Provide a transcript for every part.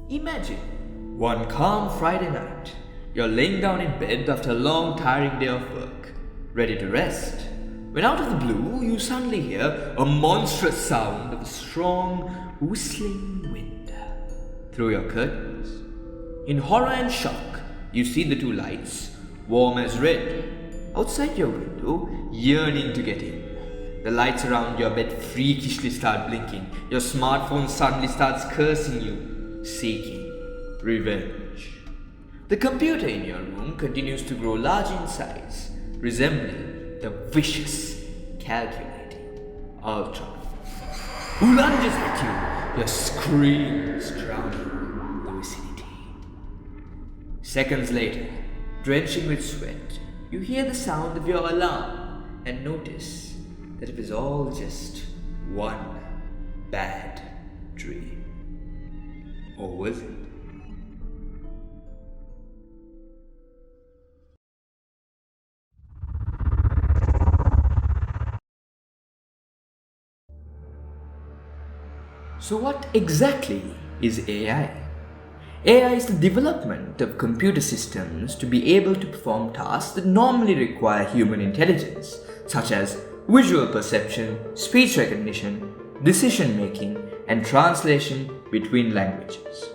Imagine one calm Friday night. You're laying down in bed after a long, tiring day of work, ready to rest, when out of the blue you suddenly hear a monstrous sound of a strong, whistling wind through your curtains. In horror and shock, you see the two lights, warm as red, outside your window, yearning to get in. The lights around your bed freakishly start blinking. Your smartphone suddenly starts cursing you, seeking revenge. The computer in your room continues to grow large in size, resembling the vicious, calculating Ultron, who lunges at you, your screams drowning the vicinity. Seconds later, drenching with sweat, you hear the sound of your alarm and notice that it was all just one bad dream. Or was it? So what exactly is AI? AI is the development of computer systems to be able to perform tasks that normally require human intelligence, such as visual perception, speech recognition, decision making, and translation between languages.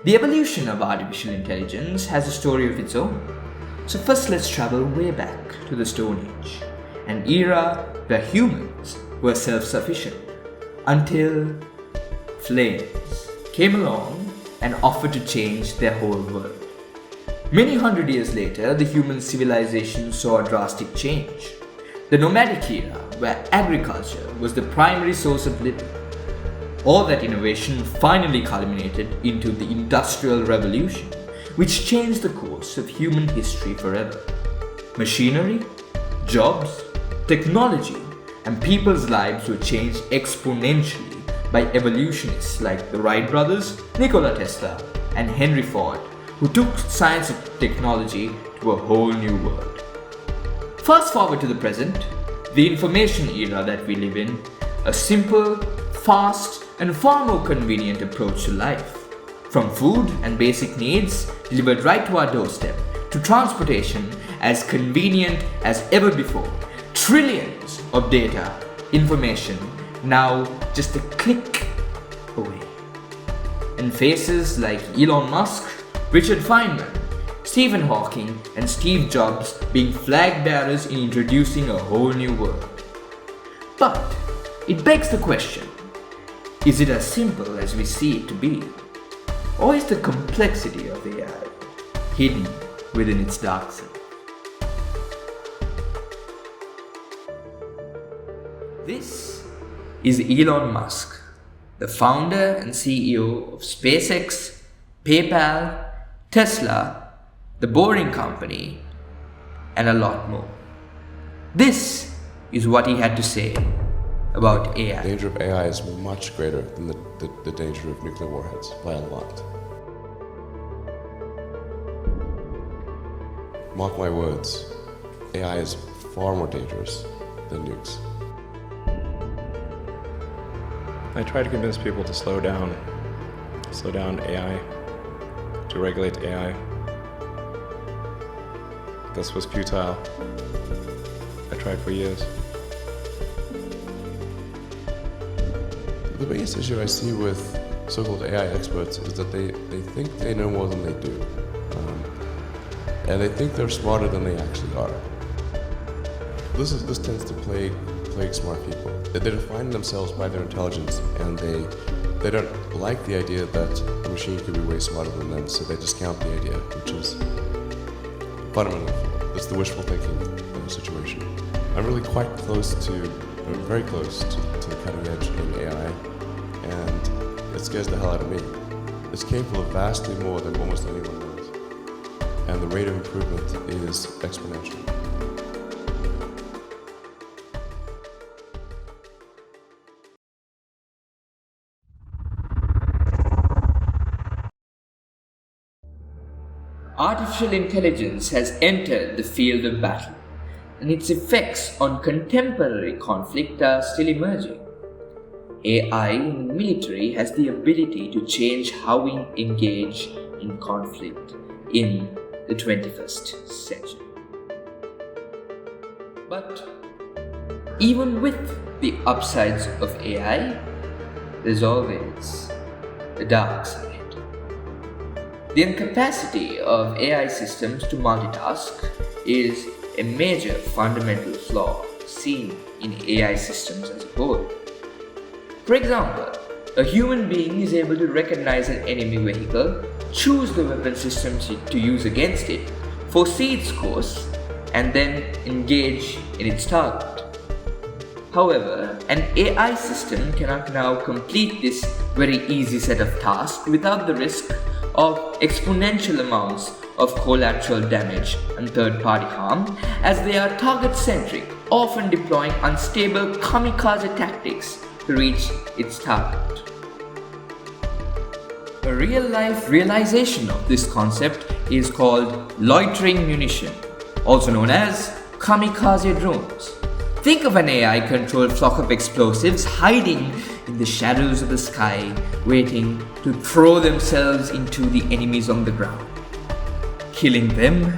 The evolution of artificial intelligence has a story of its own. So first let's travel way back to the Stone Age, an era where humans were self-sufficient, until flames came along and offered to change their whole world. Many hundred years later, the human civilization saw a drastic change. The nomadic era, where agriculture was the primary source of living. All that innovation finally culminated into the Industrial Revolution, which changed the course of human history forever. Machinery, jobs, technology, and people's lives were changed exponentially by evolutionists like the Wright brothers, Nikola Tesla, and Henry Ford, who took science and technology to a whole new world. Fast forward to the present, the information era that we live in, a simple, fast, and far more convenient approach to life. From food and basic needs delivered right to our doorstep, to transportation as convenient as ever before. Trillions of data, information, now just a click away. And faces like Elon Musk, Richard Feynman, Stephen Hawking, and Steve Jobs being flag bearers in introducing a whole new world. But it begs the question, is it as simple as we see it to be? Or is the complexity of AI hidden within its dark side? This is Elon Musk, the founder and CEO of SpaceX, PayPal, Tesla, The Boring Company, and a lot more. This is what he had to say about AI. The danger of AI is much greater than the danger of nuclear warheads, by a lot. Mark my words, AI is far more dangerous than nukes. I try to convince people to slow down AI, to regulate AI. This was futile. I tried for years. The biggest issue I see with so-called AI experts is that they think they know more than they do. And they think they're smarter than they actually are. This tends to plague smart people. They define themselves by their intelligence, and they don't like the idea that a machine could be way smarter than them, so they discount the idea, which is fundamentally flawed. It's the wishful thinking situation. I'm really very close to the cutting edge in AI, and it scares the hell out of me. It's capable of vastly more than almost anyone knows, and the rate of improvement is exponential. Artificial intelligence has entered the field of battle, and its effects on contemporary conflict are still emerging. AI in the military has the ability to change how we engage in conflict in the 21st century. But even with the upsides of AI, there's always the dark side. The incapacity of AI systems to multitask is a major fundamental flaw seen in AI systems as a whole. For example, a human being is able to recognize an enemy vehicle, choose the weapon system to use against it, foresee its course, and then engage in its target. However, an AI system cannot now complete this very easy set of tasks without the risk of exponential amounts of collateral damage and third-party harm, as they are target-centric, often deploying unstable kamikaze tactics to reach its target. A real-life realization of this concept is called loitering munition, also known as kamikaze drones. Think of an AI-controlled flock of explosives hiding in the shadows of the sky, waiting to throw themselves into the enemies on the ground, killing them,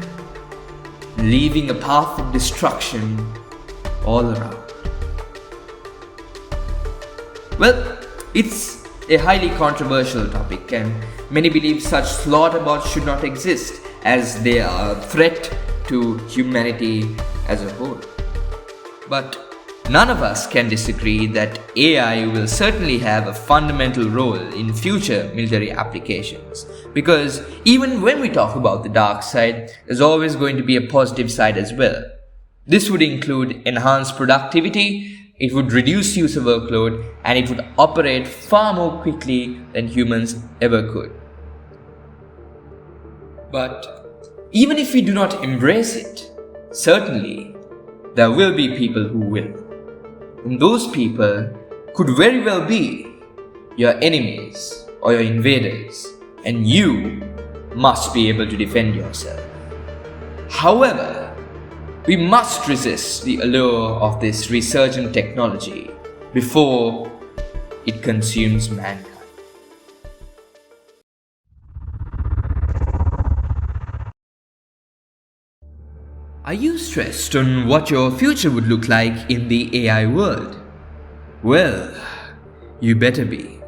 leaving a path of destruction all around. Well, it's a highly controversial topic, and many believe such slaughterbots should not exist, as they are a threat to humanity as a whole. But none of us can disagree that AI will certainly have a fundamental role in future military applications, because even when we talk about the dark side, there's always going to be a positive side as well. This would include enhanced productivity, it would reduce user workload, and it would operate far more quickly than humans ever could. But even if we do not embrace it, certainly there will be people who will. And those people could very well be your enemies or your invaders, and you must be able to defend yourself. However, we must resist the allure of this resurgent technology before it consumes mankind. Are you stressed on what your future would look like in the AI world? Well, you better be.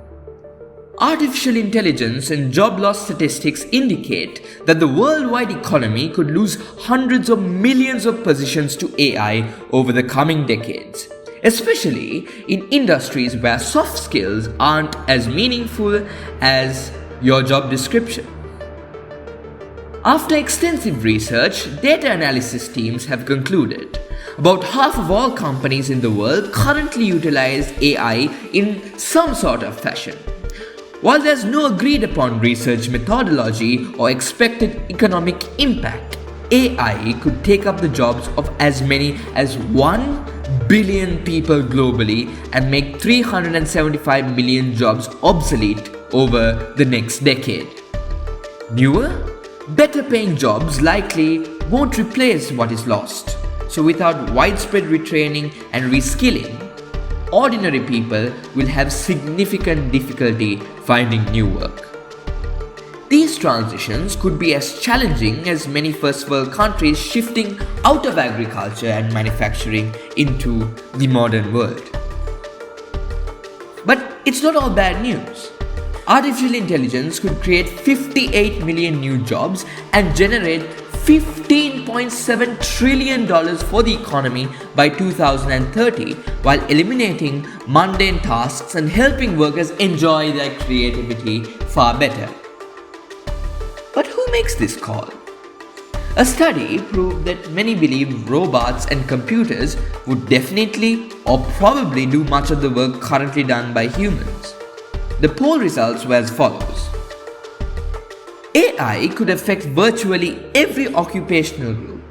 Artificial intelligence and job loss statistics indicate that the worldwide economy could lose hundreds of millions of positions to AI over the coming decades, especially in industries where soft skills aren't as meaningful as your job description. After extensive research, data analysis teams have concluded about half of all companies in the world currently utilize AI in some sort of fashion. While there's no agreed upon research methodology or expected economic impact, AI could take up the jobs of as many as 1 billion people globally and make 375 million jobs obsolete over the next decade. Newer, better paying jobs likely won't replace what is lost. So without widespread retraining and reskilling, ordinary people will have significant difficulty finding new work. These transitions could be as challenging as many first world countries shifting out of agriculture and manufacturing into the modern world. But it's not all bad news. Artificial intelligence could create 58 million new jobs and generate $15.7 trillion for the economy by 2030, while eliminating mundane tasks and helping workers enjoy their creativity far better. But who makes this call? A study proved that many believe robots and computers would definitely or probably do much of the work currently done by humans. The poll results were as follows. AI could affect virtually every occupational group.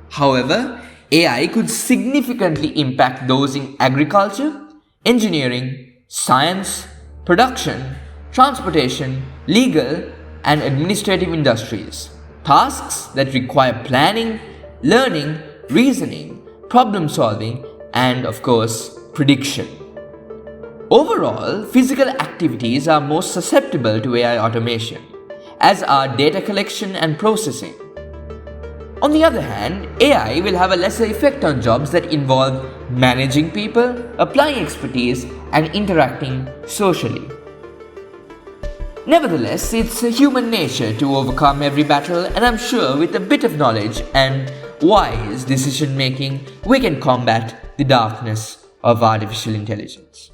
However, AI could significantly impact those in agriculture, engineering, science, production, transportation, legal, and administrative industries. Tasks that require planning, learning, reasoning, problem solving, and of course, prediction. Overall, physical activities are most susceptible to AI automation, as are data collection and processing. On the other hand, AI will have a lesser effect on jobs that involve managing people, applying expertise, and interacting socially. Nevertheless, it's human nature to overcome every battle, and I'm sure with a bit of knowledge and wise decision making, we can combat the darkness of artificial intelligence.